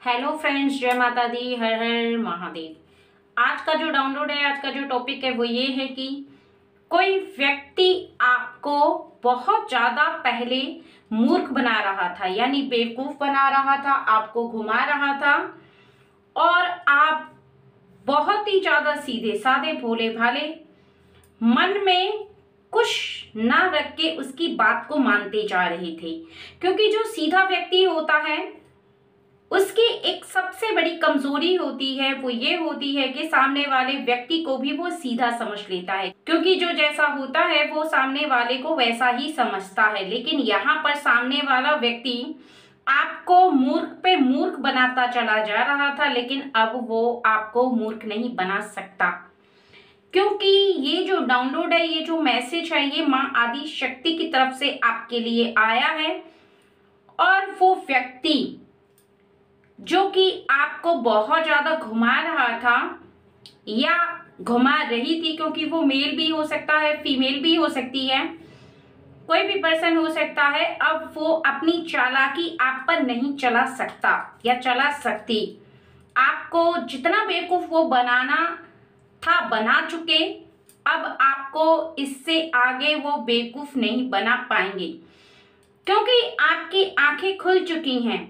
Hello friends, जय माता दी, हर हर महादेव। आज का जो डाउनलोड है, आज का जो टॉपिक है वो ये है कि कोई व्यक्ति आपको बहुत ज़्यादा पहले मूर्ख बना रहा था, यानी बेवकूफ़ बना रहा था, आपको घुमा रहा था और आप बहुत ही ज़्यादा सीधे साधे भोले भाले मन में कुछ ना रख के उसकी बात को मानते जा रहे थे। क्योंकि जो सीधा व्यक्ति होता है उसकी एक सबसे बड़ी कमजोरी होती है, वो ये होती है कि सामने वाले व्यक्ति को भी वो सीधा समझ लेता है, क्योंकि जो जैसा होता है वो सामने वाले को वैसा ही समझता है। लेकिन यहाँ पर सामने वाला व्यक्ति आपको मूर्ख पे मूर्ख बनाता चला जा रहा था, लेकिन अब वो आपको मूर्ख नहीं बना सकता, क्योंकि ये जो डाउनलोड है, ये जो मैसेज है, ये माँ आदि शक्ति की तरफ से आपके लिए आया है। और वो व्यक्ति जो कि आपको बहुत ज्यादा घुमा रहा था या घुमा रही थी, क्योंकि वो मेल भी हो सकता है, फीमेल भी हो सकती है, कोई भी पर्सन हो सकता है, अब वो अपनी चालाकी आप पर नहीं चला सकता या चला सकती। आपको जितना बेवकूफ वो बनाना था बना चुके, अब आपको इससे आगे वो बेवकूफ नहीं बना पाएंगे, क्योंकि आपकी आंखें खुल चुकी हैं।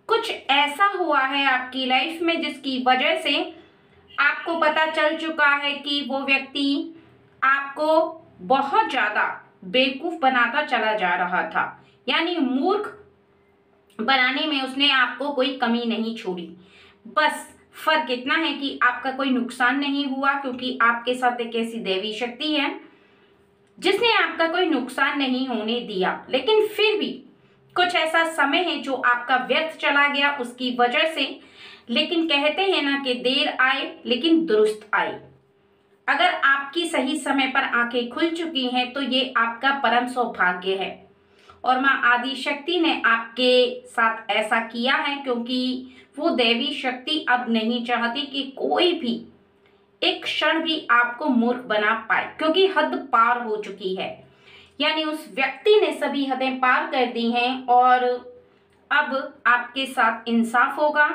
कुछ ऐसा हुआ है आपकी लाइफ में जिसकी वजह से आपको पता चल चुका है कि वो व्यक्ति आपको बहुत ज़्यादा बेवकूफ़ बनाता चला जा रहा था, यानी मूर्ख बनाने में उसने आपको कोई कमी नहीं छोड़ी। बस फर्क इतना है कि आपका कोई नुकसान नहीं हुआ, क्योंकि आपके साथ एक ऐसी दैवी शक्ति है जिसने आपका कोई नुकसान नहीं होने दिया। लेकिन फिर भी कुछ ऐसा समय है जो आपका व्यर्थ चला गया उसकी वजह से। लेकिन कहते हैं ना कि देर आए लेकिन दुरुस्त आए। अगर आपकी सही समय पर आंखें खुल चुकी हैं तो ये आपका परम सौभाग्य है, और माँ आदि शक्ति ने आपके साथ ऐसा किया है, क्योंकि वो दैवी शक्ति अब नहीं चाहती कि कोई भी एक क्षण भी आपको मूर्ख बना पाए, क्योंकि हद पार हो चुकी है। यानी उस व्यक्ति ने सभी हदें पार कर दी हैं और अब आपके साथ इंसाफ होगा।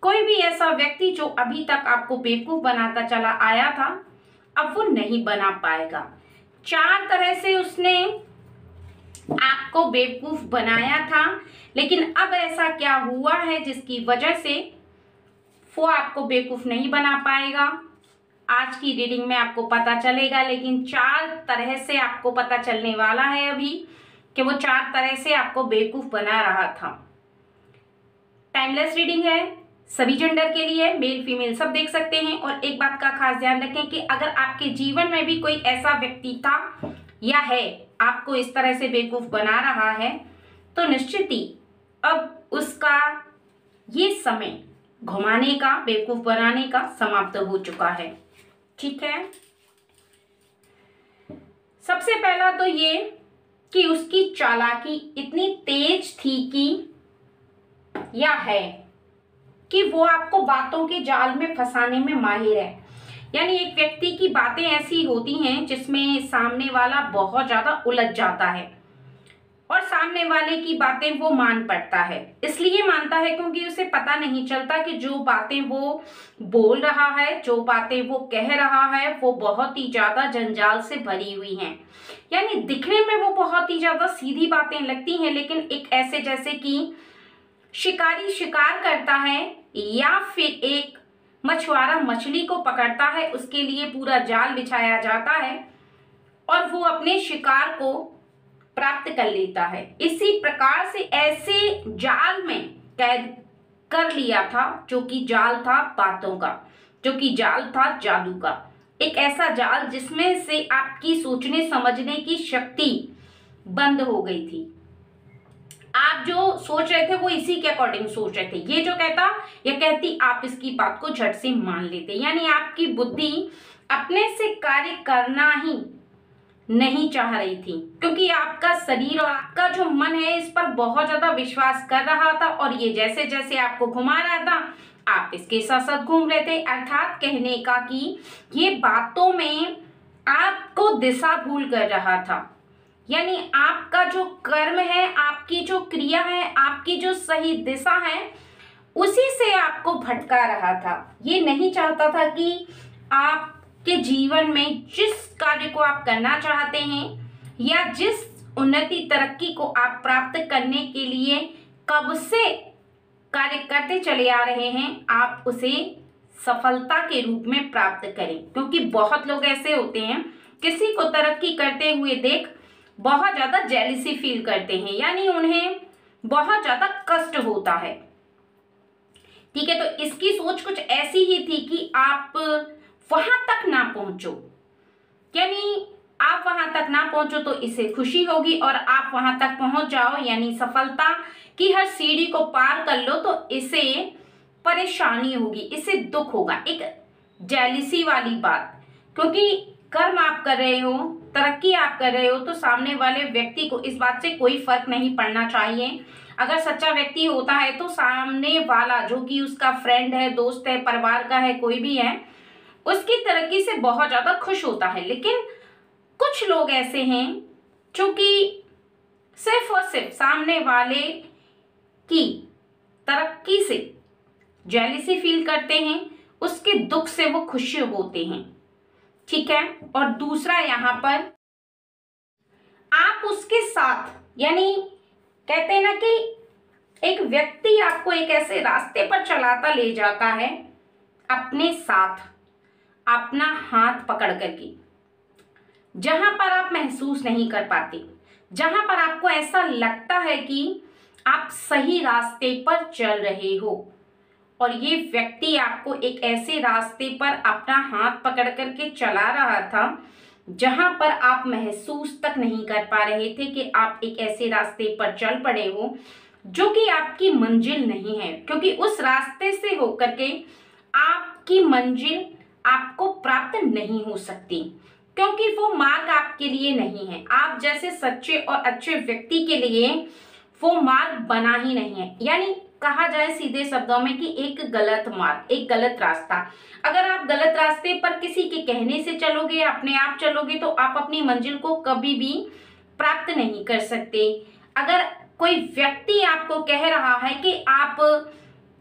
कोई भी ऐसा व्यक्ति जो अभी तक आपको बेवकूफ बनाता चला आया था, अब वो नहीं बना पाएगा। 4 तरह से उसने आपको बेवकूफ बनाया था, लेकिन अब ऐसा क्या हुआ है जिसकी वजह से वो आपको बेवकूफ नहीं बना पाएगा, आज की रीडिंग में आपको पता चलेगा। लेकिन 4 तरह से आपको पता चलने वाला है अभी कि वो 4 तरह से आपको बेवकूफ बना रहा था। टाइमलेस रीडिंग है, सभी जेंडर के लिए, मेल फीमेल सब देख सकते हैं। और एक बात का खास ध्यान रखें कि अगर आपके जीवन में भी कोई ऐसा व्यक्ति था या है आपको इस तरह से बेवकूफ बना रहा है, तो निश्चित ही अब उसका ये समय घुमाने का, बेवकूफ बनाने का समाप्त हो चुका है। ठीक है, सबसे पहला तो ये कि उसकी चालाकी इतनी तेज थी कि या है कि वो आपको बातों के जाल में फंसाने में माहिर है। यानी एक व्यक्ति की बातें ऐसी होती हैं जिसमें सामने वाला बहुत ज्यादा उलझ जाता है और सामने वाले की बातें वो मान पड़ता है। इसलिए मानता है क्योंकि उसे पता नहीं चलता कि जो बातें वो बोल रहा है, जो बातें वो कह रहा है, वो बहुत ही ज्यादा जंजाल से भरी हुई हैं। यानी दिखने में वो बहुत ही ज्यादा सीधी बातें लगती हैं, लेकिन एक ऐसे जैसे कि शिकारी शिकार करता है या फिर एक मछुआरा मछली को पकड़ता है, उसके लिए पूरा जाल बिछाया जाता है और वो अपने शिकार को प्राप्त कर लेता है। इसी प्रकार से ऐसे जाल में कैद कर लिया था, जो कि जाल था बातों का, जो कि जाल था जादू का। एक ऐसा जाल जिसमें से आपकी सोचने समझने की शक्ति बंद हो गई थी। आप जो सोच रहे थे वो इसी के अकॉर्डिंग सोच रहे थे। ये जो कहता या कहती, आप इसकी बात को झट से मान लेते। यानी आपकी बुद्धि अपने से कार्य करना ही नहीं चाह रही थी, क्योंकि आपका शरीर और आपका जो मन है इस पर बहुत ज्यादा विश्वास कर रहा था, और ये जैसे जैसे आपको घुमा रहा था आप इसके साथ साथ घूम रहे थे। अर्थात कहने का कि ये बातों में आपको दिशा भूल कर रहा था। यानी आपका जो कर्म है, आपकी जो क्रिया है, आपकी जो सही दिशा है, उसी से आपको भटका रहा था। ये नहीं चाहता था कि आपके जीवन में जिस कार्य को आप करना चाहते हैं या जिस उन्नति तरक्की को आप प्राप्त करने के लिए कब से कार्य करते चले आ रहे हैं, आप उसे सफलता के रूप में प्राप्त करें। क्योंकि बहुत लोग ऐसे होते हैं, किसी को तरक्की करते हुए देख बहुत ज्यादा जेलिसी फील करते हैं, यानी उन्हें बहुत ज्यादा कष्ट होता है। ठीक है, तो इसकी सोच कुछ ऐसी ही थी कि आप वहां तक ना पहुंचो, यानी आप वहां तक ना पहुंचो तो इसे खुशी होगी, और आप वहां तक पहुंच जाओ यानी सफलता की हर सीढ़ी को पार कर लो तो इसे परेशानी होगी, इसे दुख होगा, एक जेलिसी वाली बात। क्योंकि कर्म आप कर रहे हो, तरक्की आप कर रहे हो, तो सामने वाले व्यक्ति को इस बात से कोई फर्क नहीं पड़ना चाहिए। अगर सच्चा व्यक्ति होता है तो सामने वाला, जो कि उसका फ्रेंड है, दोस्त है, परिवार का है, कोई भी है, उसकी तरक्की से बहुत ज्यादा खुश होता है। लेकिन कुछ लोग ऐसे हैं जो कि सिर्फ और सिर्फ सामने वाले की तरक्की से जेलिसी फील करते हैं, उसके दुख से वो खुश होते हैं। ठीक है, और दूसरा यहाँ पर आप उसके साथ, यानी कहते हैं ना कि एक व्यक्ति आपको एक ऐसे रास्ते पर चलाता ले जाता है अपने साथ, अपना हाथ पकड़ करके, जहां पर आप महसूस नहीं कर पाते, जहां पर आपको ऐसा लगता है कि आप सही रास्ते पर चल रहे हो, और ये व्यक्ति आपको एक ऐसे रास्ते पर अपना हाथ पकड़ करके चला रहा था जहां पर आप महसूस तक नहीं कर पा रहे थे कि आप एक ऐसे रास्ते पर चल पड़े हो जो कि आपकी मंजिल नहीं है। क्योंकि उस रास्ते से होकर के आपकी मंजिल आपको प्राप्त नहीं हो सकती, क्योंकि वो मार्ग आपके लिए नहीं है। आप जैसे सच्चे और अच्छे व्यक्ति के लिए वो मार्ग बना ही नहीं है। यानी कहा जाए सीधे शब्दों में कि एक गलत मार्ग, एक गलत रास्ता। अगर आप गलत रास्ते पर किसी के कहने से चलोगे, अपने आप चलोगे, तो आप अपनी मंजिल को कभी भी प्राप्त नहीं कर सकते। अगर कोई व्यक्ति आपको कह रहा है कि आप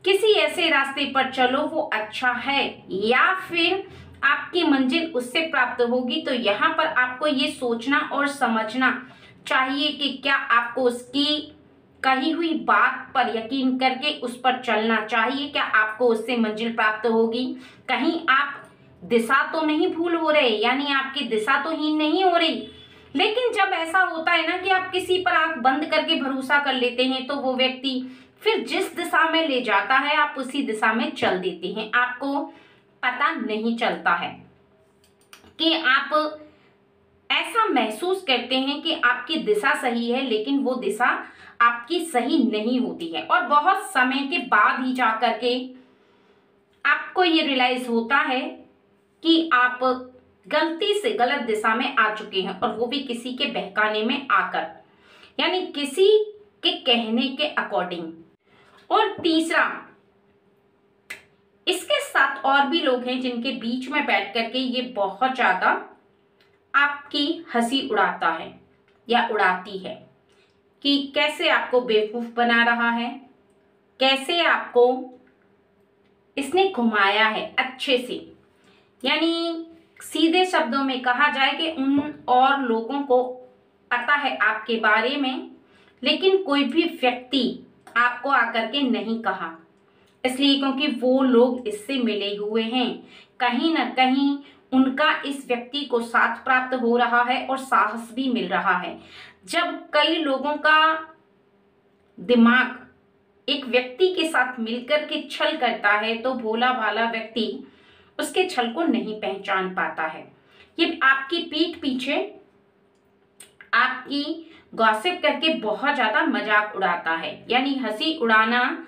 किसी ऐसे रास्ते पर चलो, वो अच्छा है, या फिर आपकी मंजिल उससे प्राप्त होगी, तो यहाँ पर आपको ये सोचना और समझना चाहिए कि क्या आपको उसकी कही हुई बात पर यकीन करके उस पर चलना चाहिए, क्या आपको उससे मंजिल प्राप्त होगी। कहीं आप दिशा तो नहीं भूल हो रहे, यानी आपकी दिशा तो हीन नहीं हो रही। लेकिन जब ऐसा होता है ना कि आप किसी पर आंख बंद करके भरोसा कर लेते हैं, तो वो व्यक्ति फिर जिस दिशा में ले जाता है आप उसी दिशा में चल देते हैं। आपको पता नहीं चलता है कि आप ऐसा महसूस करते हैं कि आपकी दिशा सही है, लेकिन वो दिशा आपकी सही नहीं होती है, और बहुत समय के बाद ही जाकर के आपको ये रियलाइज होता है कि आप गलती से गलत दिशा में आ चुके हैं, और वो भी किसी के बहकाने में आकर, यानी किसी के कहने के अकॉर्डिंग। और तीसरा, इसके साथ और भी लोग हैं जिनके बीच में बैठ करके ये बहुत ज्यादा आपकी हंसी उड़ाता है या उड़ाती है कि कैसे आपको बेवकूफ बना रहा है, कैसे आपको इसने घुमाया है अच्छे से। यानी सीधे शब्दों में कहा जाए कि उन और लोगों को पता है आपके बारे में, लेकिन कोई भी व्यक्ति आपको आकर के नहीं कहा, इसलिए क्योंकि वो लोग इससे मिले हुए हैं। कहीं ना कहीं उनका इस व्यक्ति को साथ प्राप्त हो रहा है और साहस भी मिल रहा है। जब कई लोगों का दिमाग एक व्यक्ति के साथ मिलकर के छल करता है, तो भोला भाला व्यक्ति उसके छल को नहीं पहचान पाता है। ये आपकी पीठ पीछे आपकी गॉसिप करके बहुत ज्यादा मजाक उड़ाता है, यानी हंसी उड़ाना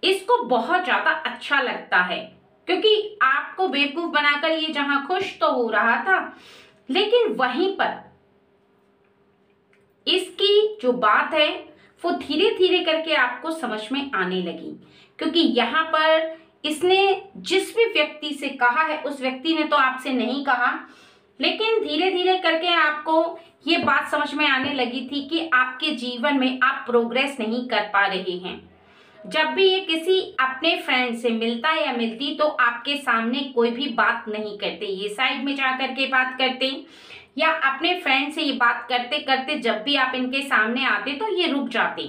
इसको बहुत ज्यादा अच्छा लगता है, क्योंकि आपको बेवकूफ बनाकर ये जहां खुश तो हो रहा था, लेकिन वहीं पर इसकी जो बात है वो धीरे धीरे करके आपको समझ में आने लगी। क्योंकि यहाँ पर इसने जिस भी व्यक्ति से कहा है, उस व्यक्ति ने तो आपसे नहीं कहा, लेकिन धीरे धीरे करके आपको ये बात समझ में आने लगी थी कि आपके जीवन में आप प्रोग्रेस नहीं कर पा रहे हैं। जब भी ये किसी अपने फ्रेंड से मिलता या मिलती तो आपके सामने कोई भी बात नहीं करते, ये साइड में जा करके बात करते, या अपने फ्रेंड से ये बात करते करते जब भी आप इनके सामने आते तो ये रुक जाते।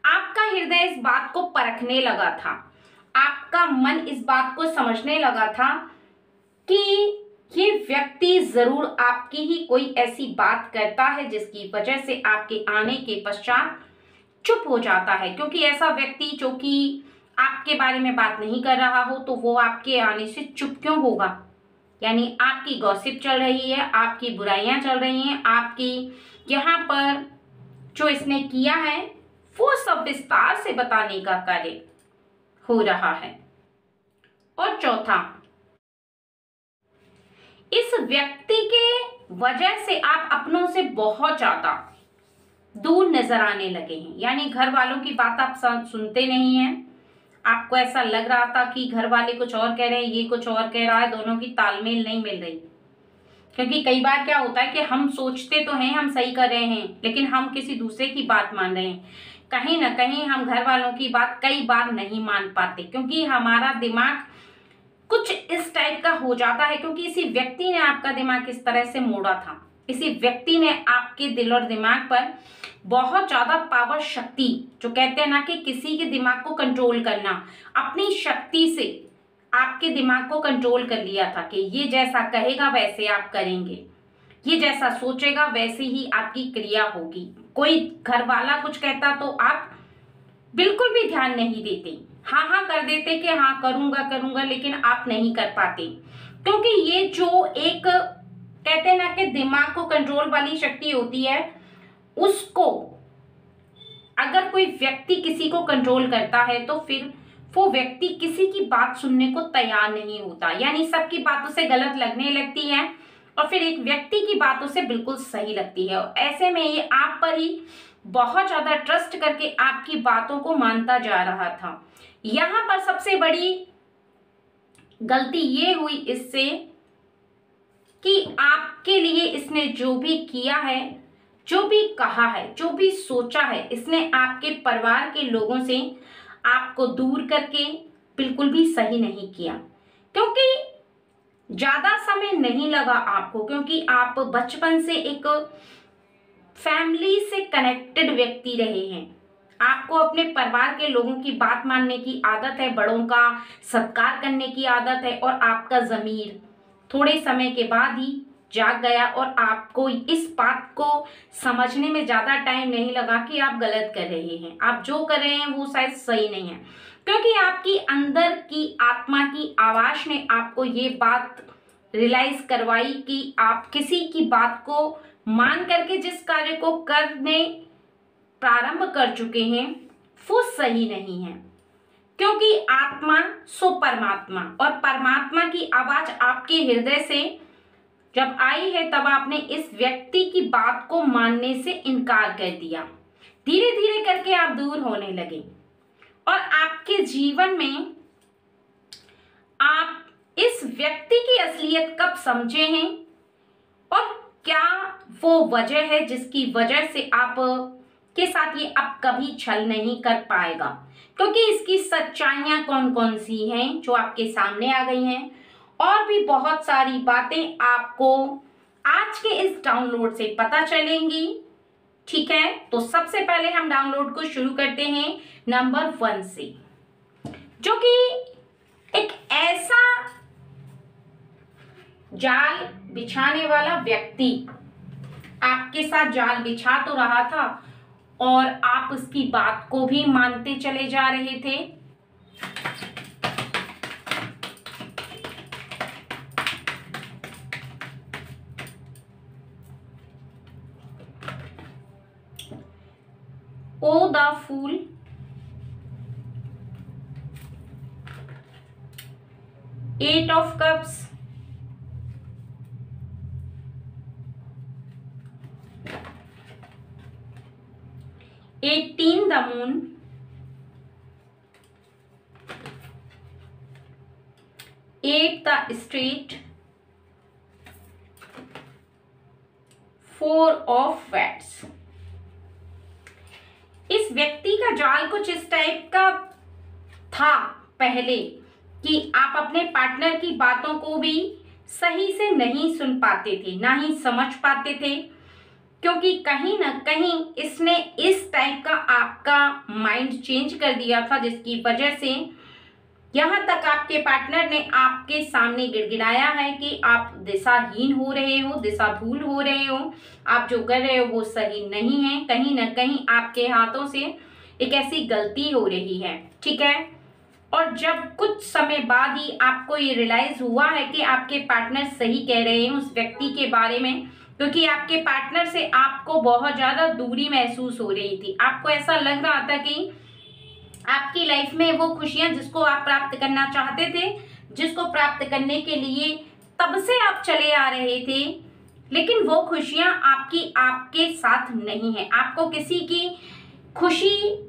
आपका हृदय इस बात को परखने लगा था, आपका मन इस बात को समझने लगा था कि ये व्यक्ति जरूर आपकी ही कोई ऐसी बात करता है जिसकी वजह से आपके आने के पश्चात चुप हो जाता है। क्योंकि ऐसा व्यक्ति जो कि आपके बारे में बात नहीं कर रहा हो तो वो आपके आने से चुप क्यों होगा? यानी आपकी गॉसिप चल रही है, आपकी बुराइयां चल रही हैं, आपकी यहाँ पर जो इसने किया है वो सब विस्तार से बताने का कार्य हो रहा है। और चौथा, इस व्यक्ति के वजह से आप अपनों से बहुत ज्यादा दूर नजर आने लगे हैं। यानी घर वालों की बात आप सुनते नहीं हैं, आपको ऐसा लग रहा था कि घर वाले कुछ और कह रहे हैं, ये कुछ और कह रहा है, दोनों की तालमेल नहीं मिल रही। क्योंकि कई बार क्या होता है कि हम सोचते तो हैं हम सही कर रहे हैं, लेकिन हम किसी दूसरे की बात मान रहे हैं। कहीं ना कहीं हम घर वालों की बात कई बार नहीं मान पाते, क्योंकि हमारा दिमाग कुछ इस टाइप का हो जाता है। क्योंकि इसी व्यक्ति ने आपका दिमाग इस तरह से मोड़ा था, इसी व्यक्ति ने आपके दिल और दिमाग पर बहुत ज्यादा पावर शक्ति, जो कहते हैं ना कि किसी के दिमाग को कंट्रोल करना, अपनी शक्ति से आपके दिमाग को कंट्रोल कर लिया था कि ये जैसा कहेगा वैसे आप करेंगे, ये जैसा सोचेगा वैसे ही आपकी क्रिया होगी। कोई घर वाला कुछ कहता तो आप बिल्कुल भी ध्यान नहीं देते, हाँ हाँ कर देते कि हाँ करूंगा करूंगा, लेकिन आप नहीं कर पाते। क्योंकि ये जो एक कहते हैं ना कि दिमाग को कंट्रोल वाली शक्ति होती है, उसको अगर कोई व्यक्ति किसी को कंट्रोल करता है तो फिर वो व्यक्ति किसी की बात सुनने को तैयार नहीं होता। यानी सबकी बातों से गलत लगने लगती है और फिर एक व्यक्ति की बातों से बिल्कुल सही लगती है। और ऐसे में ये आप पर ही बहुत ज्यादा ट्रस्ट करके आपकी बातों को मानता जा रहा था। यहाँ पर सबसे बड़ी गलती ये हुई इससे कि आपके लिए इसने जो भी किया है, जो भी कहा है, जो भी सोचा है, इसने आपके परिवार के लोगों से आपको दूर करके बिल्कुल भी सही नहीं किया। क्योंकि ज्यादा समय नहीं लगा आपको, क्योंकि आप बचपन से एक फैमिली से कनेक्टेड व्यक्ति रहे हैं। आपको अपने परिवार के लोगों की बात मानने की आदत है, बड़ों का सत्कार करने की आदत है, और आपका ज़मीर थोड़े समय के बाद ही जाग गया और आपको इस बात को समझने में ज़्यादा टाइम नहीं लगा कि आप गलत कर रहे हैं, आप जो कर रहे हैं वो शायद सही नहीं है। क्योंकि आपकी अंदर की आत्मा की आवाज़ ने आपको ये बात रियलाइज करवाई कि आप किसी की बात को मान करके जिस कार्य को करने प्रारंभ कर चुके हैं वो सही नहीं है। क्योंकि आत्मा सो परमात्मा, और परमात्मा की आवाज आपके हृदय से जब आई है तब आपने इस व्यक्ति की बात को मानने से इनकार कर दिया। धीरे धीरे करके आप दूर होने लगे और आपके जीवन में आप इस व्यक्ति की असलियत कब समझे हैं और क्या वो वजह है जिसकी वजह से आप के साथ ये अब कभी छल नहीं कर पाएगा। क्योंकि इसकी सच्चाइयां कौन कौन सी हैं जो आपके सामने आ गई हैं, और भी बहुत सारी बातें आपको आज के इस डाउनलोड से पता चलेंगी। ठीक है, तो सबसे पहले हम डाउनलोड को शुरू करते हैं नंबर 1 से, जो कि एक ऐसा जाल बिछाने वाला व्यक्ति आपके साथ जाल बिछा तो रहा था और आप उसकी बात को भी मानते चले जा रहे थे। O the fool, eight of cups, the moon, 8 the strength, 4 of wands. इस व्यक्ति का जाल कुछ इस टाइप का था पहले कि आप अपने पार्टनर की बातों को भी सही से नहीं सुन पाते थे, ना ही समझ पाते थे, क्योंकि कहीं ना कहीं इसने इस टाइप का आपका माइंड चेंज कर दिया था, जिसकी वजह से यहाँ तक आपके पार्टनर ने आपके सामने गिड़गिड़ाया है कि आप दिशाहीन हो रहे हो, दिशा भूल हो रहे हो, आप जो कर रहे हो वो सही नहीं है, कहीं ना कहीं आपके हाथों से एक ऐसी गलती हो रही है, ठीक है। और जब कुछ समय बाद ही आपको ये रियलाइज हुआ है कि आपके पार्टनर सही कह रहे हैं उस व्यक्ति के बारे में, क्योंकि आपके पार्टनर से आपको बहुत ज्यादा दूरी महसूस हो रही थी, आपको ऐसा लग रहा था कि आपकी लाइफ में वो खुशियां जिसको आप प्राप्त करना चाहते थे, जिसको प्राप्त करने के लिए तब से आप चले आ रहे थे, लेकिन वो खुशियां आपके साथ नहीं है। आपको किसी की खुशी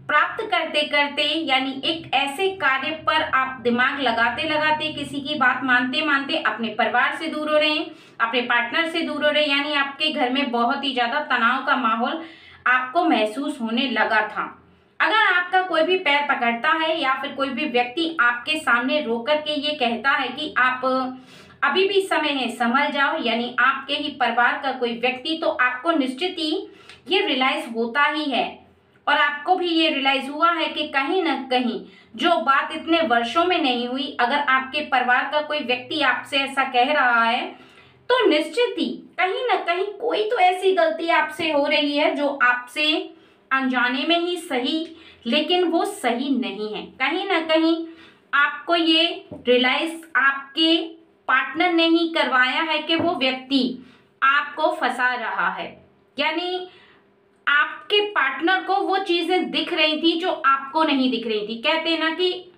प्राप्त करते करते, यानी एक ऐसे कार्य पर आप दिमाग लगाते लगाते, किसी की बात मानते मानते अपने परिवार से दूर हो रहे हैं, अपने पार्टनर से दूर हो रहे हैं, यानी आपके घर में बहुत ही ज्यादा तनाव का माहौल आपको महसूस होने लगा था। अगर आपका कोई भी पैर पकड़ता है या फिर कोई भी व्यक्ति आपके सामने रोकर के ये कहता है कि आप अभी भी समय है, संभल जाओ, यानी आपके ही परिवार का कोई व्यक्ति, तो आपको निश्चित ही ये रियलाइज होता ही है। और आपको भी ये रियलाइज हुआ है कि कहीं ना कहीं जो बात इतने वर्षों में नहीं हुई, अगर आपके परिवार का कोई व्यक्ति आपसे ऐसा कह रहा है, तो निश्चित ही कहीं ना कहीं कोई तो ऐसी गलती आपसे हो रही है जो आपसे अनजाने में ही सही, लेकिन वो सही नहीं है। कहीं ना कहीं आपको ये रियलाइज आपके पार्टनर ने ही करवाया है कि वो व्यक्ति आपको फंसा रहा है, यानी आपके पार्टनर को वो चीजें दिख रही थी जो आपको नहीं दिख रही थी। कहते हैं ना कि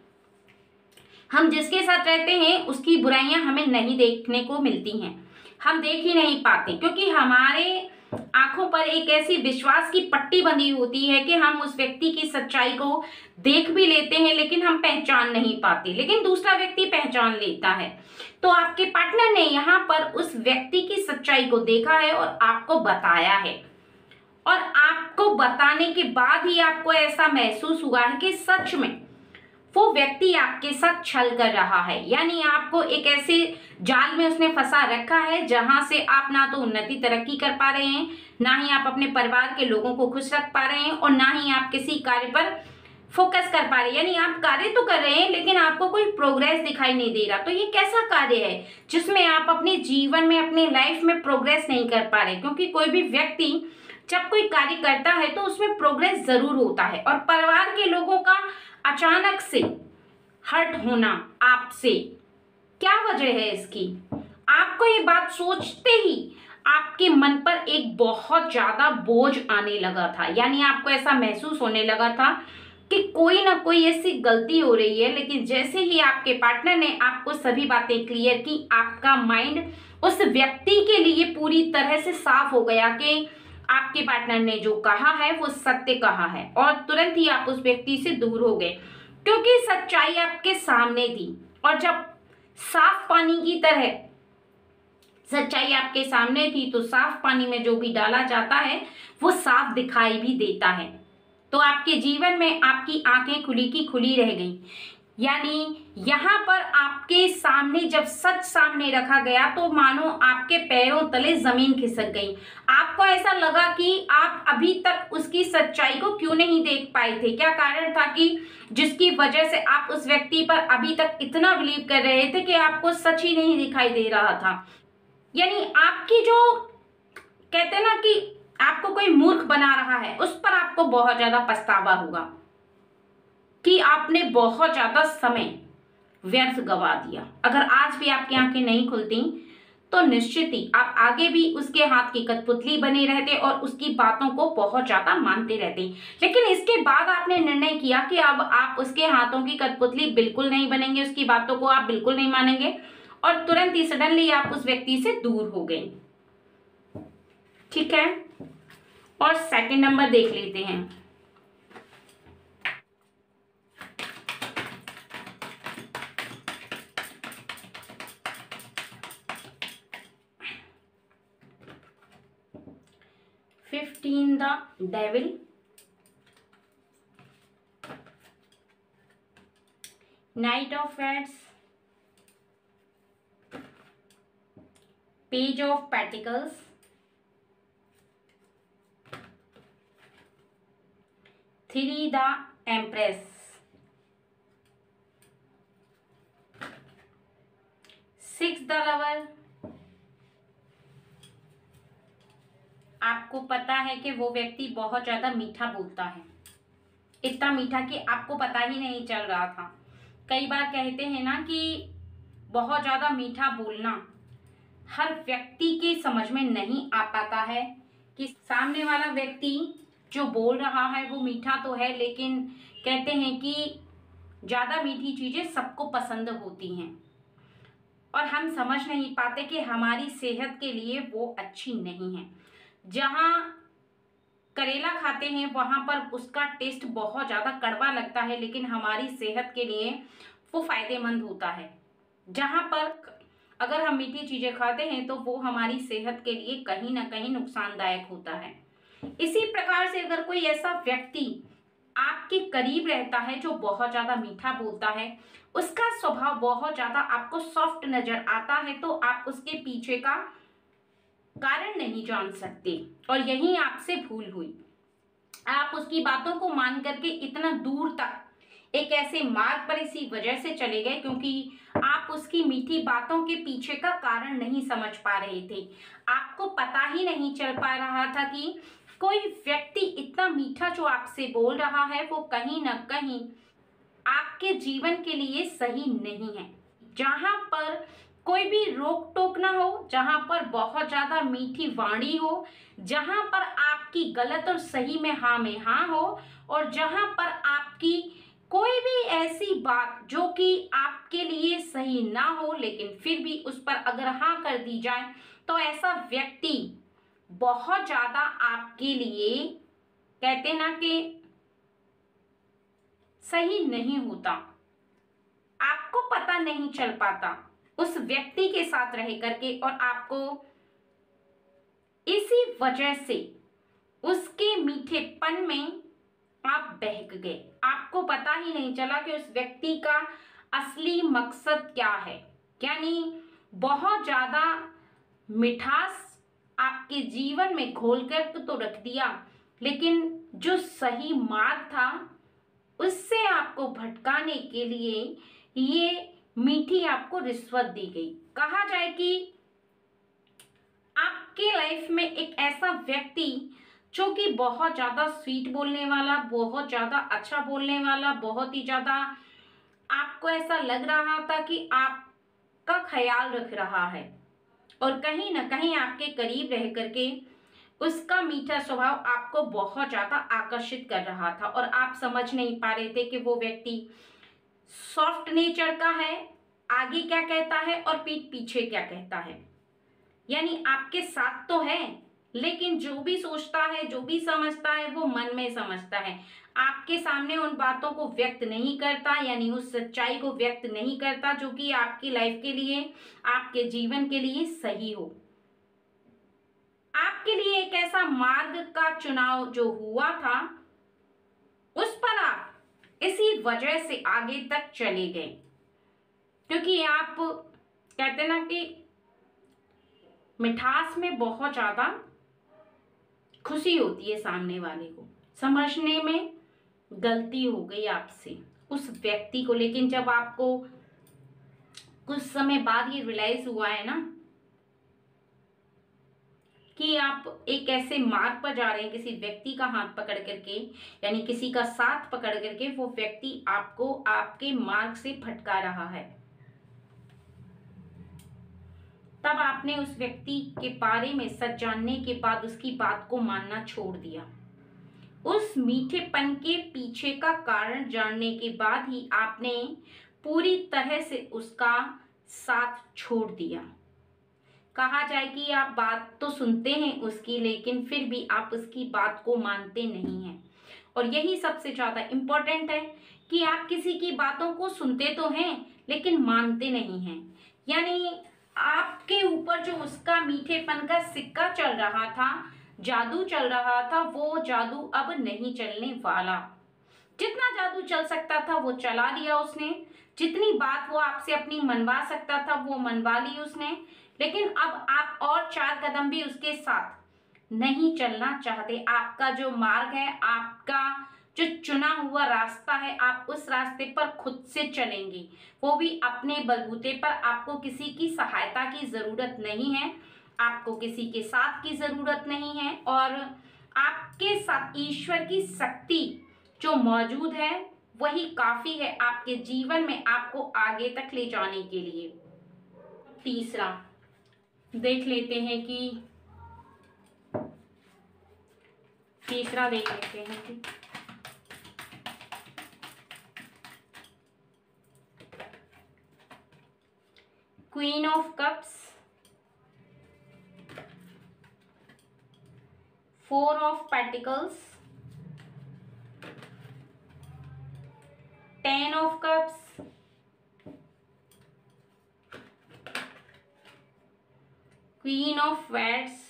हम जिसके साथ रहते हैं उसकी बुराइयां हमें नहीं देखने को मिलती हैं, हम देख ही नहीं पाते, क्योंकि हमारे आंखों पर एक ऐसी विश्वास की पट्टी बंधी होती है कि हम उस व्यक्ति की सच्चाई को देख भी लेते हैं, लेकिन हम पहचान नहीं पाते, लेकिन दूसरा व्यक्ति पहचान लेता है। तो आपके पार्टनर ने यहाँ पर उस व्यक्ति की सच्चाई को देखा है और आपको बताया है, और आपको बताने के बाद ही आपको ऐसा महसूस हुआ है कि सच में वो व्यक्ति आपके साथ छल कर रहा है, यानी आपको एक ऐसे जाल में उसने फंसा रखा है जहां से आप ना तो उन्नति तरक्की कर पा रहे हैं, ना ही आप अपने परिवार के लोगों को खुश रख पा रहे हैं, और ना ही आप किसी कार्य पर फोकस कर पा रहे हैं। यानी आप कार्य तो कर रहे हैं लेकिन आपको कोई प्रोग्रेस दिखाई नहीं दे रहा। तो ये कैसा कार्य है जिसमें आप अपने जीवन में, अपने लाइफ में प्रोग्रेस नहीं कर पा रहे? क्योंकि कोई भी व्यक्ति जब कोई कार्य करता है तो उसमें प्रोग्रेस जरूर होता है, और परिवार के लोगों का अचानक से हर्ट होना आपसे, क्या वजह है इसकी? आपको ये बात सोचते ही आपके मन पर एक बहुत ज्यादा बोझ आने लगा था, यानी आपको ऐसा महसूस होने लगा था कि कोई ना कोई ऐसी गलती हो रही है। लेकिन जैसे ही आपके पार्टनर ने आपको सभी बातें क्लियर की, आपका माइंड उस व्यक्ति के लिए पूरी तरह से साफ हो गया कि आपके पार्टनर ने जो कहा है वो सत्य कहा है, और तुरंत ही आप उस व्यक्ति से दूर हो गए, क्योंकि सच्चाई आपके सामने थी। और जब साफ पानी की तरह सच्चाई आपके सामने थी तो साफ पानी में जो भी डाला जाता है वो साफ दिखाई भी देता है। तो आपके जीवन में आपकी आंखें खुली की खुली रह गई, यानी यहाँ पर आपके सामने जब सच सामने रखा गया तो मानो आपके पैरों तले जमीन खिसक गई। आपको ऐसा लगा कि आप अभी तक उसकी सच्चाई को क्यों नहीं देख पाए थे, क्या कारण था कि जिसकी वजह से आप उस व्यक्ति पर अभी तक इतना बिलीव कर रहे थे कि आपको सच ही नहीं दिखाई दे रहा था। यानी आपकी जो कहते हैं ना कि आपको कोई मूर्ख बना रहा है, उस पर आपको बहुत ज्यादा पछतावा होगा कि आपने बहुत ज्यादा समय व्यर्थ गवा दिया। अगर आज भी आपकी आंखें नहीं खुलती तो निश्चित ही आप आगे भी उसके हाथ की कठपुतली बने रहते और उसकी बातों को बहुत ज्यादा मानते रहते। लेकिन इसके बाद आपने निर्णय किया कि अब आप उसके हाथों की कठपुतली बिल्कुल नहीं बनेंगे, उसकी बातों को आप बिल्कुल नहीं मानेंगे, और तुरंत ही सडनली आप उस व्यक्ति से दूर हो गए। ठीक है, और सेकंड नंबर देख लेते हैं। Fifteen the devil, knight of Wands, page of pentacles, three the empress, six the lover. आपको पता है कि वो व्यक्ति बहुत ज्यादा मीठा बोलता है, इतना मीठा कि आपको पता ही नहीं चल रहा था। कई बार कहते हैं ना कि बहुत ज्यादा मीठा बोलना हर व्यक्ति के समझ में नहीं आ पाता है कि सामने वाला व्यक्ति जो बोल रहा है वो मीठा तो है, लेकिन कहते हैं कि ज्यादा मीठी चीजें सबको पसंद होती हैं और हम समझ नहीं पाते कि हमारी सेहत के लिए वो अच्छी नहीं है। जहाँ करेला खाते हैं वहां पर उसका टेस्ट बहुत ज्यादा कड़वा लगता है, लेकिन हमारी सेहत के लिए वो फायदेमंद होता है। जहां पर अगर हम मीठी चीजें खाते हैं तो वो हमारी सेहत के लिए कहीं ना कहीं नुकसानदायक होता है। इसी प्रकार से अगर कोई ऐसा व्यक्ति आपके करीब रहता है जो बहुत ज्यादा मीठा बोलता है, उसका स्वभाव बहुत ज्यादा आपको सॉफ्ट नजर आता है, तो आप उसके पीछे का कारण नहीं जान सकते और यही आपसे भूल हुई। आप उसकी बातों को मान करके इतना दूर तक एक ऐसे मार्ग पर इसी वजह से चले गए क्योंकि आप उसकी मीठी बातों के पीछे का कारण नहीं समझ पा रहे थे। आपको पता ही नहीं चल पा रहा था कि कोई व्यक्ति इतना मीठा जो आपसे बोल रहा है वो कहीं ना कहीं आपके जीवन के लिए सही नहीं है। जहां पर कोई भी रोक टोक ना हो, जहां पर बहुत ज्यादा मीठी वाणी हो, जहां पर आपकी गलत और सही में हाँ हो, और जहां पर आपकी कोई भी ऐसी बात जो कि आपके लिए सही ना हो लेकिन फिर भी उस पर अगर हाँ कर दी जाए, तो ऐसा व्यक्ति बहुत ज्यादा आपके लिए कहते ना कि सही नहीं होता। आपको पता नहीं चल पाता उस व्यक्ति के साथ रह करके, और आपको इसी वजह से उसके मीठेपन में आप बहक गए। आपको पता ही नहीं चला कि उस व्यक्ति का असली मकसद क्या है। यानी बहुत ज्यादा मिठास आपके जीवन में घोल कर तो रख दिया, लेकिन जो सही मार्ग था उससे आपको भटकाने के लिए ये मीठी आपको रिश्वत दी गई। कहा जाए कि आपके लाइफ में एक ऐसा व्यक्ति जो कि बहुत ज्यादा स्वीट बोलने वाला, बहुत ज्यादा अच्छा बोलने वाला, बहुत ही ज्यादा आपको ऐसा लग रहा था कि आपका ख्याल रख रहा है और कहीं ना कहीं आपके करीब रह करके उसका मीठा स्वभाव आपको बहुत ज्यादा आकर्षित कर रहा था, और आप समझ नहीं पा रहे थे कि वो व्यक्ति सॉफ्ट नेचर का है, आगे क्या कहता है और पीठ पीछे क्या कहता है। यानी आपके साथ तो है लेकिन जो भी सोचता है, जो भी समझता है वो मन में समझता है, आपके सामने उन बातों को व्यक्त नहीं करता, यानी उस सच्चाई को व्यक्त नहीं करता जो कि आपकी लाइफ के लिए, आपके जीवन के लिए सही हो। आपके लिए एक ऐसा मार्ग का चुनाव जो हुआ था उस पर आप इसी वजह से आगे तक चले गए, क्योंकि आप कहते ना कि मिठास में बहुत ज्यादा खुशी होती है सामने वाले को। समझने में गलती हो गई आपसे उस व्यक्ति को, लेकिन जब आपको कुछ समय बाद ये रियलाइज हुआ है ना कि आप एक ऐसे मार्ग पर जा रहे हैं, किसी व्यक्ति का हाथ पकड़ करके, यानी किसी का साथ पकड़ करके, वो व्यक्ति आपको आपके मार्ग से भटका रहा है, तब आपने उस व्यक्ति के बारे में सच जानने के बाद उसकी बात को मानना छोड़ दिया। उस मीठेपन के पीछे का कारण जानने के बाद ही आपने पूरी तरह से उसका साथ छोड़ दिया। कहा जाए कि आप बात तो सुनते हैं उसकी, लेकिन फिर भी आप उसकी बात को मानते नहीं हैं। और यही सबसे ज्यादा इम्पोर्टेंट है कि आप किसी की बातों को सुनते तो हैं लेकिन मानते नहीं हैं। यानी आपके ऊपर जो उसका मीठेपन का सिक्का चल रहा था, जादू चल रहा था, वो जादू अब नहीं चलने वाला। जितना जादू चल सकता था वो चला दिया उसने, जितनी बात वो आपसे अपनी मनवा सकता था वो मनवा ली उसने, लेकिन अब आप और 4 कदम भी उसके साथ नहीं चलना चाहते। आपका जो मार्ग है, आपका जो चुना हुआ रास्ता है, आप उस रास्ते पर खुद से चलेंगे, वो भी अपने बलबूते पर। आपको किसी की सहायता की जरूरत नहीं है, आपको किसी के साथ की जरूरत नहीं है, और आपके साथ ईश्वर की शक्ति जो मौजूद है वही काफी है आपके जीवन में आपको आगे तक ले जाने के लिए। तीसरा देख लेते हैं कि queen of cups, 4 of pentacles, 10 of cups, queen of wands,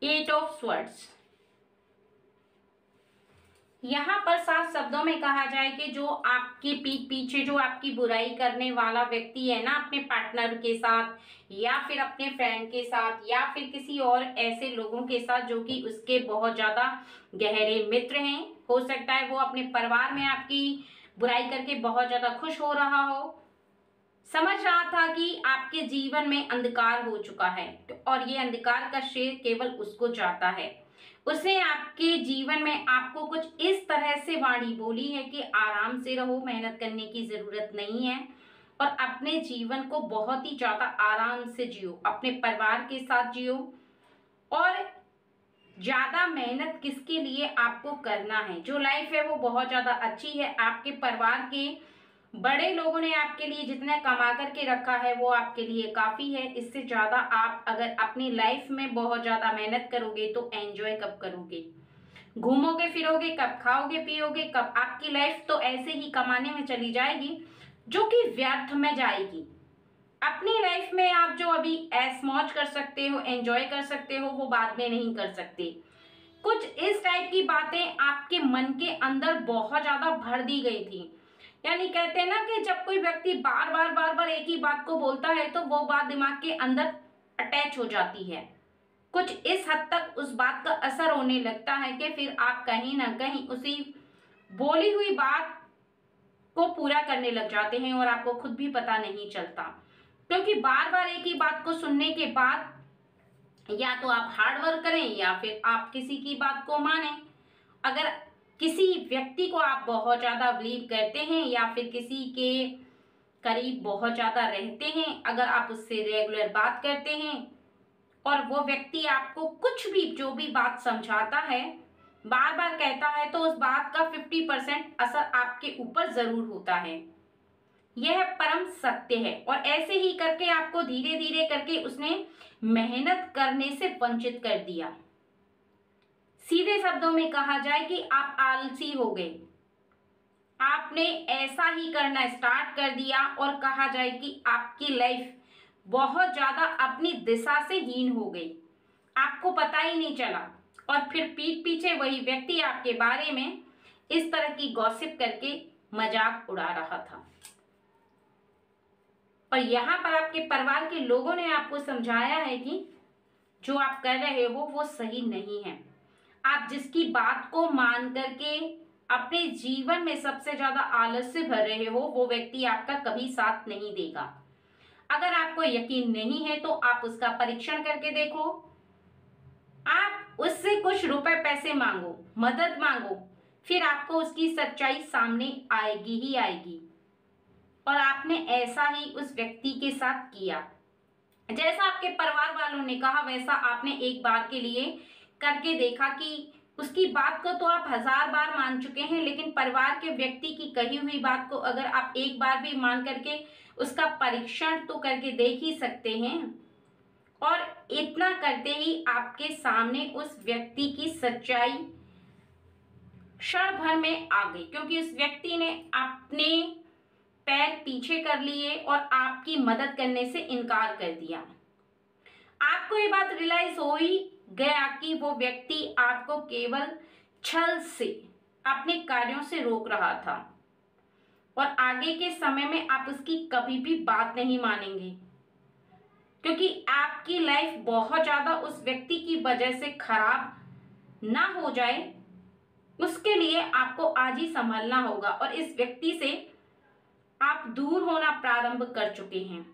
8 of swords. यहाँ पर साफ शब्दों में कहा जाए कि जो आपके पीठ पीछे जो आपकी बुराई करने वाला व्यक्ति है ना, अपने पार्टनर के साथ या फिर अपने फ्रेंड के साथ या फिर किसी और ऐसे लोगों के साथ जो कि उसके बहुत ज्यादा गहरे मित्र हैं, हो सकता है वो अपने परिवार में आपकी बुराई करके बहुत ज्यादा खुश हो रहा हो, समझ रहा था कि आपके जीवन में अंधकार हो चुका है, और ये अंधकार का श्रेय केवल उसको जाता है। उसने आपके जीवन में आपको कुछ इस तरह से वाणी बोली है कि आराम से रहो, मेहनत करने की जरूरत नहीं है, और अपने जीवन को बहुत ही ज्यादा आराम से जियो, अपने परिवार के साथ जियो। और ज्यादा मेहनत किसके लिए आपको करना है, जो लाइफ है वो बहुत ज्यादा अच्छी है। आपके परिवार के बड़े लोगों ने आपके लिए जितना कमा करके रखा है वो आपके लिए काफी है। इससे ज्यादा आप अगर अपनी लाइफ में बहुत ज्यादा मेहनत करोगे तो एंजॉय कब करोगे, घूमोगे फिरोगे कब, खाओगे पियोगे कब? आपकी लाइफ तो ऐसे ही कमाने में चली जाएगी जो कि व्यर्थ में जाएगी। अपनी लाइफ में आप जो अभी ऐश मौज कर सकते हो, एंजॉय कर सकते हो, वो बाद में नहीं कर सकते। कुछ इस टाइप की बातें आपके मन के अंदर बहुत ज्यादा भर दी गई थी। यानी कहते हैं ना कि जब कोई व्यक्ति बार बार एक ही बात को बोलता है तो वो बात दिमाग के अंदर अटैच हो जाती है। कुछ इस हद तक उस बात का असर होने लगता है कि फिर आप कहीं ना कहीं उसी बोली हुई बात को पूरा करने लग जाते हैं और आपको खुद भी पता नहीं चलता। क्योंकि बार बार एक ही बात को सुनने के बाद या तो आप हार्ड वर्क करें या फिर आप किसी की बात को माने। अगर किसी व्यक्ति को आप बहुत ज्यादा बिलीव करते हैं या फिर किसी के करीब बहुत ज्यादा रहते हैं, अगर आप उससे रेगुलर बात करते हैं और वो व्यक्ति आपको कुछ भी जो भी बात समझाता है, बार बार कहता है, तो उस बात का 50% असर आपके ऊपर जरूर होता है। यह परम सत्य है। और ऐसे ही करके आपको धीरे धीरे करके उसने मेहनत करने से वंचित कर दिया। सीधे शब्दों में कहा जाए कि आप आलसी हो गए, आपने ऐसा ही करना स्टार्ट कर दिया और कहा जाए कि आपकी लाइफ बहुत ज्यादा अपनी दिशा से हीन हो गई, आपको पता ही नहीं चला। और फिर पीठ पीछे वही व्यक्ति आपके बारे में इस तरह की गॉसिप करके मजाक उड़ा रहा था। और यहाँ पर आपके परिवार के लोगों ने आपको समझाया है कि जो आप कर रहे हो वो सही नहीं है। आप जिसकी बात को मान करके अपने जीवन में सबसे ज्यादा आलस्य भर रहे हो, वो व्यक्ति आपका कभी साथ नहीं देगा। अगर आपको यकीन नहीं है तो आप उसका परीक्षण करके देखो। आप उससे कुछ रुपए पैसे मांगो, मदद मांगो, फिर आपको उसकी सच्चाई सामने आएगी ही आएगी। और आपने ऐसा ही उस व्यक्ति के साथ किया। जैसा आपके परिवार वालों ने कहा वैसा आपने एक बार के लिए करके देखा कि उसकी बात को तो आप 1000 बार मान चुके हैं, लेकिन परिवार के व्यक्ति की कही हुई बात को अगर आप एक बार भी मान करके उसका परीक्षण तो करके देख ही सकते हैं। और इतना करते ही आपके सामने उस व्यक्ति की सच्चाई क्षण भर में आ गई, क्योंकि उस व्यक्ति ने अपने पैर पीछे कर लिए और आपकी मदद करने से इनकार कर दिया। आपको ये बात रियलाइज हो ही गया कि वो व्यक्ति आपको केवल छल से अपने कार्यों से रोक रहा था और आगे के समय में आप उसकी कभी भी बात नहीं मानेंगे, क्योंकि आपकी लाइफ बहुत ज्यादा उस व्यक्ति की वजह से खराब ना हो जाए, उसके लिए आपको आज ही संभलना होगा। और इस व्यक्ति से आप दूर होना प्रारंभ कर चुके हैं,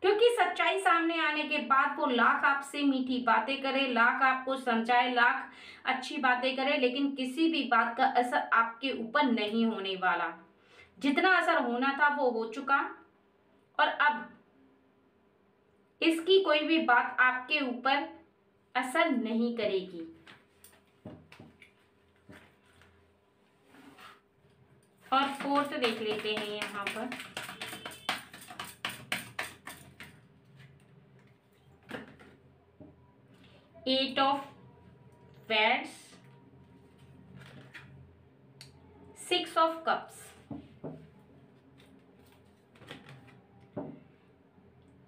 क्योंकि सच्चाई सामने आने के बाद वो लाख आपसे मीठी बातें करे, लाख आपको समझाए, लाख अच्छी बातें करे, लेकिन किसी भी बात का असर आपके ऊपर नहीं होने वाला। जितना असर होना था वो हो चुका और अब इसकी कोई भी बात आपके ऊपर असर नहीं करेगी। और फोर्थ देख लेते हैं यहाँ पर। Eight of wands, six of cups,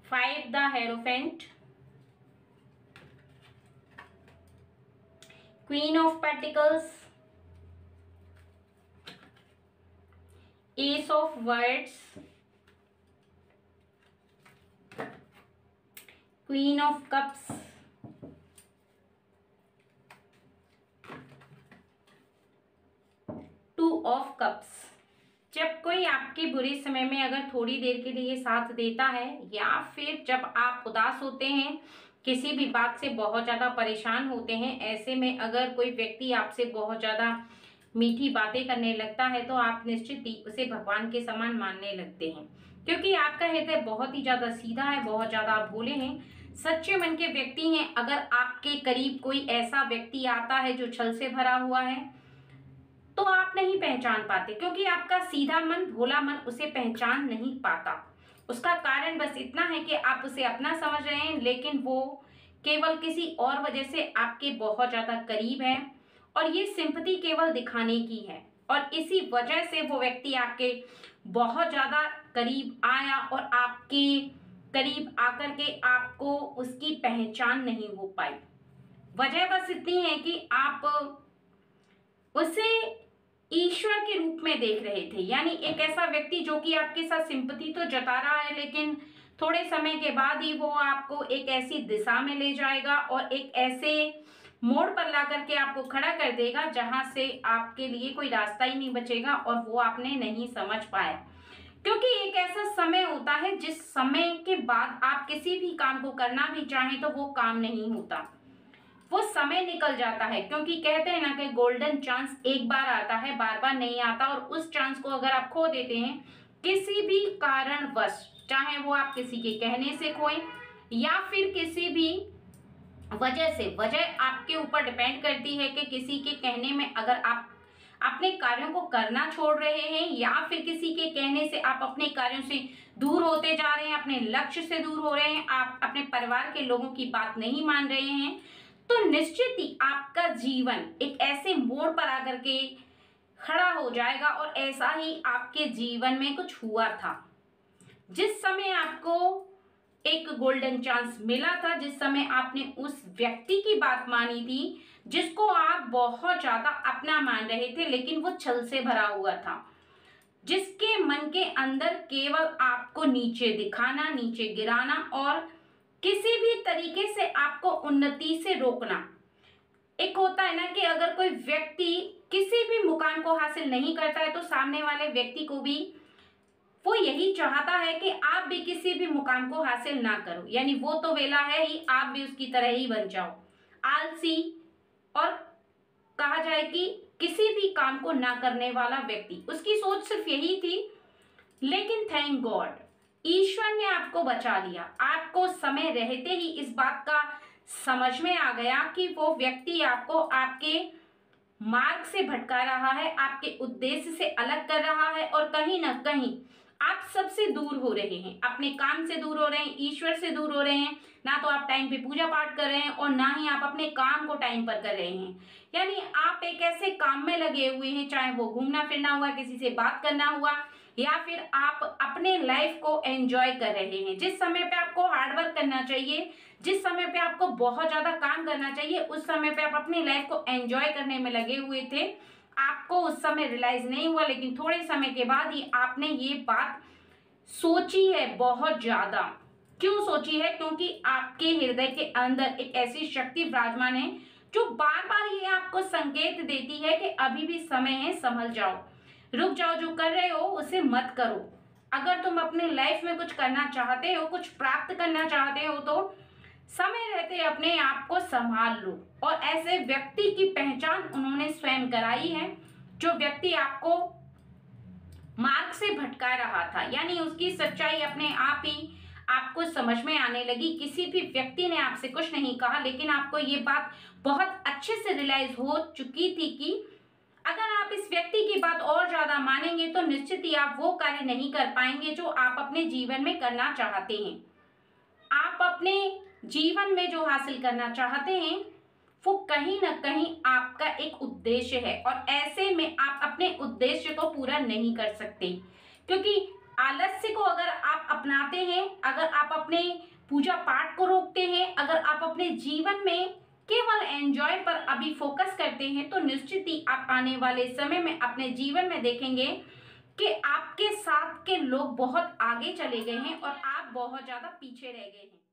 five the hierophant, queen of pentacles, ace of swords, queen of cups, two of cups. जब कोई आपके बुरे समय में अगर थोड़ी देर के लिए साथ देता है, या फिर जब आप उदास होते हैं, किसी भी बात से बहुत ज्यादा परेशान होते हैं, ऐसे में अगर कोई व्यक्ति आपसे बहुत ज्यादा मीठी बातें करने लगता है तो आप निश्चित ही उसे भगवान के समान मानने लगते हैं, क्योंकि आपका हृदय बहुत ही ज्यादा सीधा है, बहुत ज्यादा भोले हैं, सच्चे मन के व्यक्ति हैं। अगर आपके करीब कोई ऐसा व्यक्ति आता है जो छल से भरा हुआ है तो आप नहीं पहचान पाते, क्योंकि आपका सीधा मन, भोला मन उसे पहचान नहीं पाता। उसका कारण बस इतना है कि आप उसे अपना समझ रहे हैं, लेकिन वो केवल किसी और वजह से आपके बहुत ज्यादा करीब है और ये सिंपैथी केवल दिखाने की है। और इसी वजह से वो व्यक्ति आपके बहुत ज्यादा करीब आया और आपके करीब आकर के आपको उसकी पहचान नहीं हो पाई। वजह बस इतनी है कि आप उसे ईश्वर के रूप में देख रहे थे, यानी एक ऐसा व्यक्ति जो कि आपके साथ सिंपैथी तो जता रहा है, लेकिन थोड़े समय के बाद ही वो आपको एक ऐसी दिशा में ले जाएगा और एक ऐसे मोड़ पर ला करके आपको खड़ा कर देगा जहां से आपके लिए कोई रास्ता ही नहीं बचेगा, और वो आपने नहीं समझ पाया। क्योंकि एक ऐसा समय होता है जिस समय के बाद आप किसी भी काम को करना भी चाहें तो वो काम नहीं होता, वो समय निकल जाता है। क्योंकि कहते हैं ना कि गोल्डन चांस एक बार आता है, बार बार नहीं आता, और उस चांस को अगर आप खो देते हैं किसी भी कारणवश, चाहे वो आप किसी के कहने से खोएं या फिर किसी भी वजह से, वजह आपके ऊपर डिपेंड करती है कि किसी के कहने में अगर आप अपने कार्यों को करना छोड़ रहे हैं या फिर किसी के कहने से आप अपने कार्यों से दूर होते जा रहे हैं, अपने लक्ष्य से दूर हो रहे हैं, आप अपने परिवार के लोगों की बात नहीं मान रहे हैं, तो निश्चित ही आपका जीवन एक ऐसे मोड़ पर आकर के खड़ा हो जाएगा। और ऐसा ही आपके जीवन में कुछ हुआ था। जिस समय आपको एक गोल्डन चांस मिला था, जिस समय आपने उस व्यक्ति की बात मानी थी जिसको आप बहुत ज्यादा अपना मान रहे थे, लेकिन वो छल से भरा हुआ था, जिसके मन के अंदर केवल आपको नीचे दिखाना, नीचे गिराना और किसी भी तरीके से आपको उन्नति से रोकना। एक होता है ना कि अगर कोई व्यक्ति किसी भी मुकाम को हासिल नहीं करता है तो सामने वाले व्यक्ति को भी वो यही चाहता है कि आप भी किसी भी मुकाम को हासिल ना करो, यानी वो तो वेला है ही, आप भी उसकी तरह ही बन जाओ, आलसी, और कहा जाए कि किसी भी काम को ना करने वाला व्यक्ति। उसकी सोच सिर्फ यही थी, लेकिन थैंक गॉड ईश्वर ने आपको बचा लिया। आपको समय रहते ही इस बात का समझ में आ गया कि वो व्यक्ति आपको आपके मार्ग से भटका रहा है, आपके उद्देश्य से अलग कर रहा है, और कहीं ना कहीं आप सबसे दूर हो रहे हैं, अपने काम से दूर हो रहे हैं, ईश्वर से दूर हो रहे हैं। ना तो आप टाइम पे पूजा पाठ कर रहे हैं और ना ही आप अपने काम को टाइम पर कर रहे हैं, यानी आप एक ऐसे काम में लगे हुए हैं, चाहे वो घूमना फिरना हुआ, किसी से बात करना हुआ, या फिर आप अपने लाइफ को एंजॉय कर रहे हैं। जिस समय पे आपको हार्डवर्क करना चाहिए, जिस समय पे आपको बहुत ज्यादा काम करना चाहिए, उस समय पे आप अपनी लाइफ को एंजॉय करने में लगे हुए थे। आपको उस समय रियलाइज नहीं हुआ, लेकिन थोड़े समय के बाद ही आपने ये बात सोची है बहुत ज्यादा। क्यों सोची है? क्योंकि आपके हृदय के अंदर एक ऐसी शक्ति विराजमान है जो बार बार ये आपको संकेत देती है कि अभी भी समय है, संभल जाओ, रुक जाओ, जो कर रहे हो उसे मत करो। अगर तुम अपने लाइफ में कुछ करना चाहते हो, कुछ प्राप्त करना चाहते हो, तो समय रहते अपने आप को संभाल लो। और ऐसे व्यक्ति की पहचान उन्होंने स्वयं कराई है, जो व्यक्ति आपको मार्ग से भटका रहा था, यानी उसकी सच्चाई अपने आप ही आपको समझ में आने लगी। किसी भी व्यक्ति ने आपसे कुछ नहीं कहा, लेकिन आपको ये बात बहुत अच्छे से रियलाइज हो चुकी थी कि अगर आप इस व्यक्ति की बात और ज्यादा मानेंगे तो निश्चित ही आप वो कार्य नहीं कर पाएंगे जो आप अपने जीवन में करना चाहते हैं। आप अपने जीवन में जो हासिल करना चाहते हैं वो कहीं ना कहीं आपका एक उद्देश्य है, और ऐसे में आप अपने उद्देश्य को पूरा नहीं कर सकते। क्योंकि आलस्य को अगर आप अपनाते हैं, अगर आप अपने पूजा पाठ को रोकते हैं, अगर आप अपने जीवन में केवल एंजॉय पर अभी फोकस करते हैं, तो निश्चित ही आप आने वाले समय में अपने जीवन में देखेंगे कि आपके साथ के लोग बहुत आगे चले गए हैं और आप बहुत ज्यादा पीछे रह गए हैं।